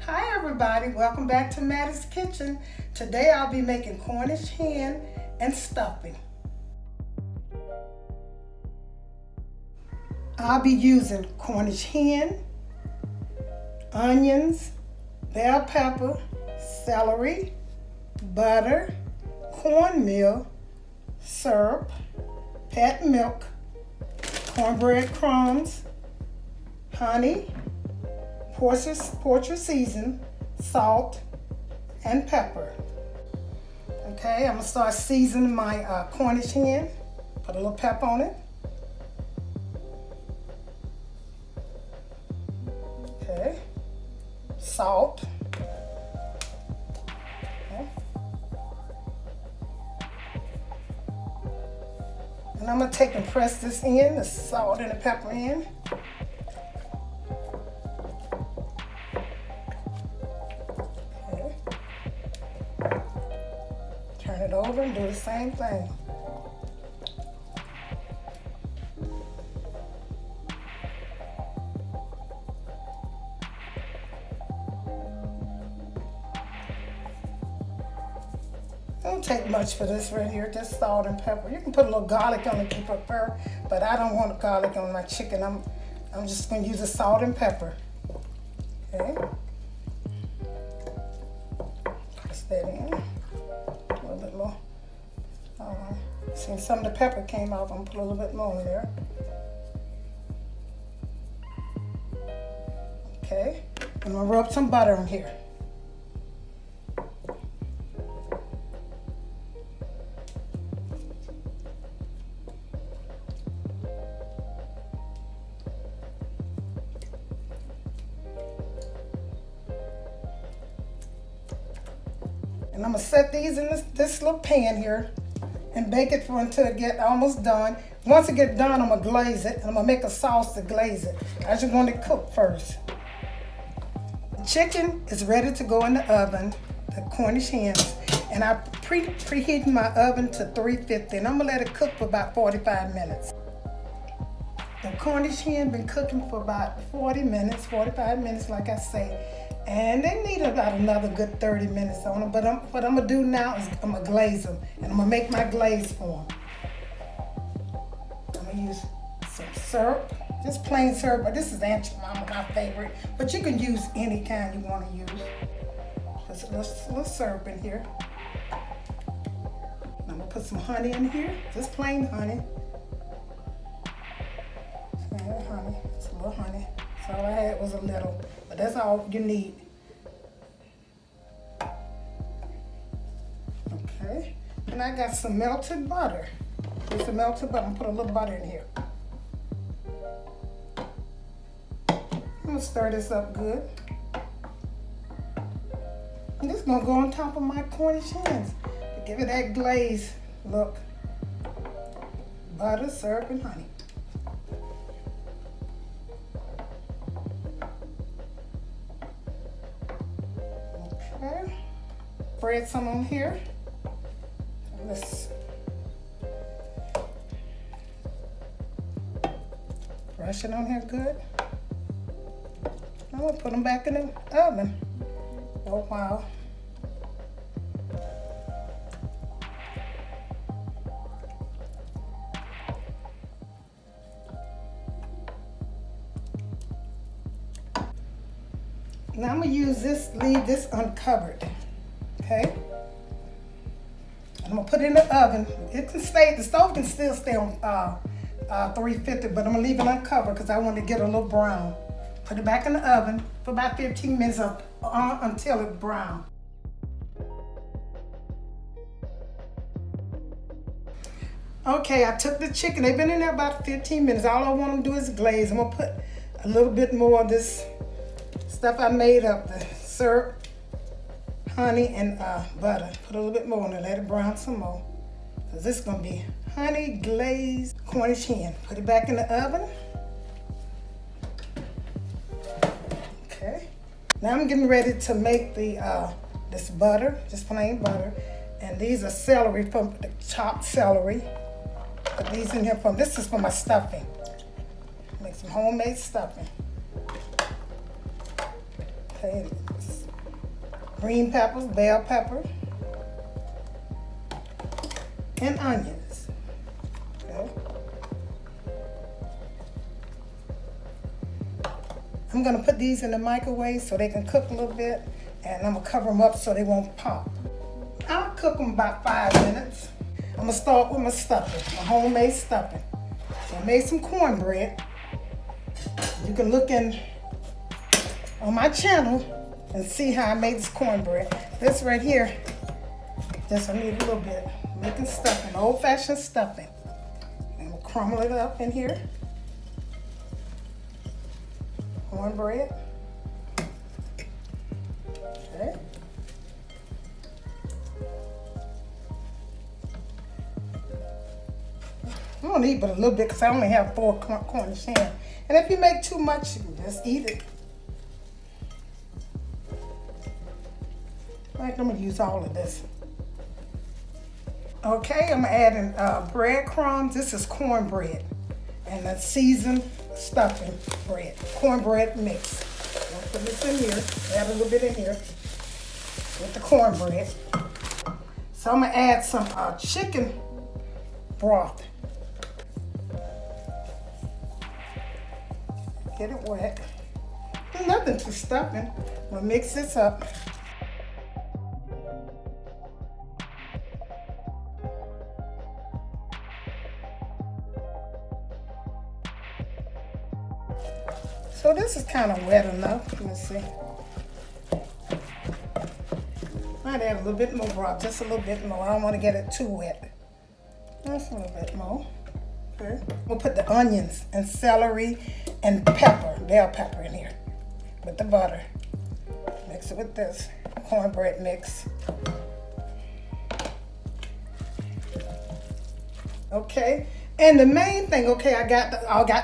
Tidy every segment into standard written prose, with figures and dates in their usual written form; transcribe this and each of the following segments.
Hi everybody, welcome back to Mattie's Kitchen. Today I'll be making Cornish hen and stuffing. I'll be using Cornish hen, onions, bell pepper, celery, butter, cornmeal, syrup, pet milk, cornbread crumbs, honey, portrait season, salt, and pepper. Okay, I'm gonna start seasoning my Cornish hen. Put a little pepper on it. Okay, salt. Okay. And I'm gonna take and press this in, the salt and the pepper in. Turn it over and do the same thing. Don't take much for this right here, just salt and pepper. You can put a little garlic on it if you prefer, but I don't want garlic on my chicken. I'm just gonna use the salt and pepper. Okay. Press that in. A little bit more. Since some of the pepper came off, I'm gonna put a little bit more in there. Okay, I'm gonna rub some butter in here. And I'm gonna set these in this little pan here and bake it until it get almost done. Once it get done, I'm gonna glaze it, and I'm gonna make a sauce to glaze it. I just want it cooked first. The chicken is ready to go in the oven, the Cornish hens, and I preheating my oven to 350, and I'm gonna let it cook for about 45 minutes. The Cornish hen been cooking for about 45 minutes, like I say. And they need about another good 30 minutes on them. But what I'm gonna do now is I'm gonna glaze them, and I'm gonna make my glaze for them. I'm gonna use some syrup, just plain syrup, but this is Aunt Mama, my favorite. But you can use any kind you want to use. Just a little syrup in here. I'm gonna put some honey in here, just plain honey. Honey, just a little honey. So all I had was a little, but that's all you need. Okay, and I got some melted butter. Here's some melted butter. I'm gonna put a little butter in here. I'm gonna stir this up good. And this is gonna go on top of my Cornish hens to give it that glaze look. Butter, syrup, and honey. Okay, spread some on here. Let's brush it on here good. I'm gonna put them back in the oven for a while. Now I'm gonna leave this uncovered, okay? I'm gonna put it in the oven. The stove can still stay on 350, but I'm gonna leave it uncovered because I want to get a little brown. Put it back in the oven for about 15 minutes until it's brown. Okay, I took the chicken. They've been in there about 15 minutes. All I want to do is glaze. I'm gonna put a little bit more of this stuff I made up, the syrup, honey, and butter. Put a little bit more in it, let it brown some more. So this is gonna be honey glazed Cornish hen. Put it back in the oven. Okay. Now I'm getting ready to make this butter, just plain butter. And these are celery, from the chopped celery. Put these in here this is for my stuffing. Make some homemade stuffing. Okay, green peppers, bell pepper, and onions. Okay. I'm gonna put these in the microwave so they can cook a little bit, and I'm gonna cover them up so they won't pop. I'll cook them about 5 minutes. I'm gonna start with my stuffing, my homemade stuffing. So I made some cornbread. You can look in on my channel and see how I made this cornbread. This right here, just I need a little bit. Making stuffing, old-fashioned stuffing. I'm gonna crumble it up in here. Cornbread. Okay. I don't need but a little bit because I only have 4 Cornish hen. And if you make too much, you can just eat it. Right, I'm gonna use all of this. Okay, I'm adding breadcrumbs. This is cornbread and a seasoned stuffing bread, cornbread mix. I'm gonna put this in here, add a little bit in here with the cornbread. So I'm gonna add some chicken broth. Get it wet. Nothing too stuffing. I'm gonna mix this up. So this is kind of wet enough. Let me see. Might add a little bit more broth, just a little bit more. I don't want to get it too wet. Just a little bit more. Okay. We'll put the onions and celery and pepper, bell pepper in here with the butter. Mix it with this cornbread mix. Okay. And the main thing, okay, I got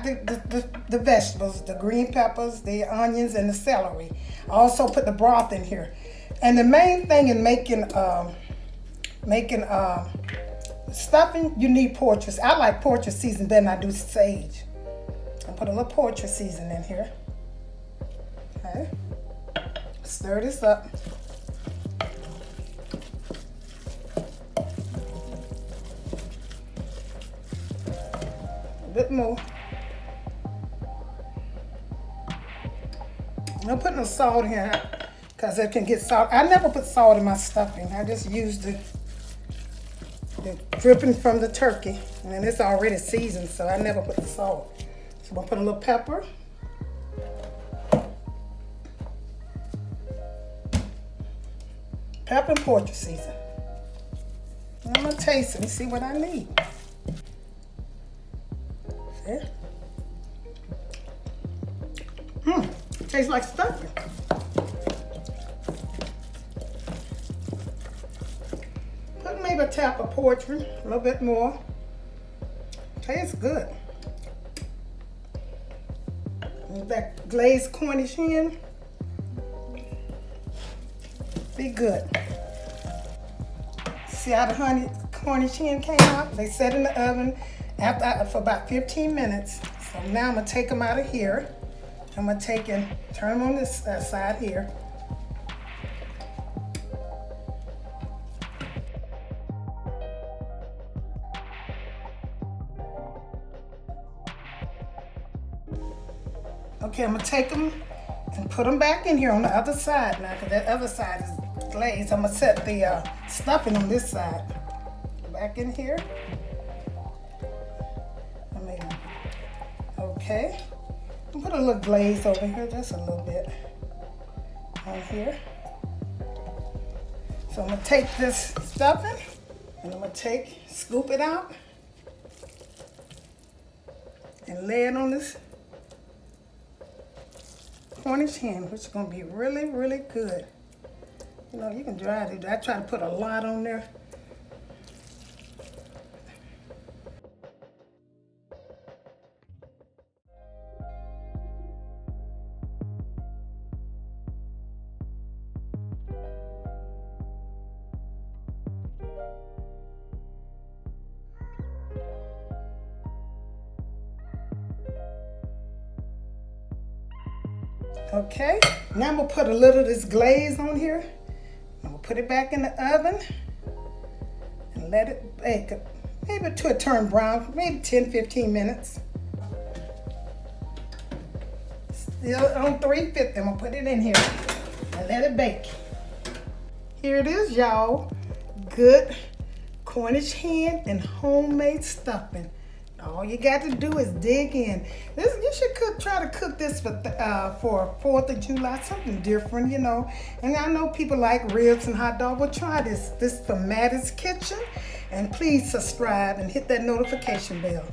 the vegetables, the green peppers, the onions, and the celery. I also put the broth in here. And the main thing in making stuffing, you need portraits. I like portrait season better than I do sage. I put a little portrait season in here. Okay. Stir this up. Bit more. I'm not putting no salt in here because it can get salt. I never put salt in my stuffing. I just use the dripping from the turkey, and it's already seasoned, so I never put the salt. So I'm gonna put a little pepper. Pepper and portrait season. And I'm gonna taste it and see what I need. Tastes like stuffing. Put maybe a tap of portrait, a little bit more. Tastes good. And that glazed Cornish hen, be good. See how the Cornish hen came out? They set in the oven for about 15 minutes. So now I'm gonna take them out of here. I'm gonna take and turn them on this side here. Okay, I'm gonna take them and put them back in here on the other side now, because that other side is glazed. I'm gonna set the stuffing on this side. Back in here. Okay. I'll put a little glaze over here, just a little bit on here. So I'm gonna take this stuffing and I'm gonna scoop it out and lay it on this Cornish hen, which is gonna be really, really good. You know, you can dry it. I try to put a lot on there. Okay, now I'm gonna put a little of this glaze on here. put it back in the oven and let it bake maybe to a turn brown, maybe 10-15 minutes. Still on 350. I'm gonna put it in here and let it bake. Here it is, y'all. Good Cornish hen and homemade stuffing. All you got to do is dig in. You should try to cook this for 4th of July, something different, you know. And I know people like ribs and hot dog. Well, try this. This is from Mattie's Kitchen. And please subscribe and hit that notification bell.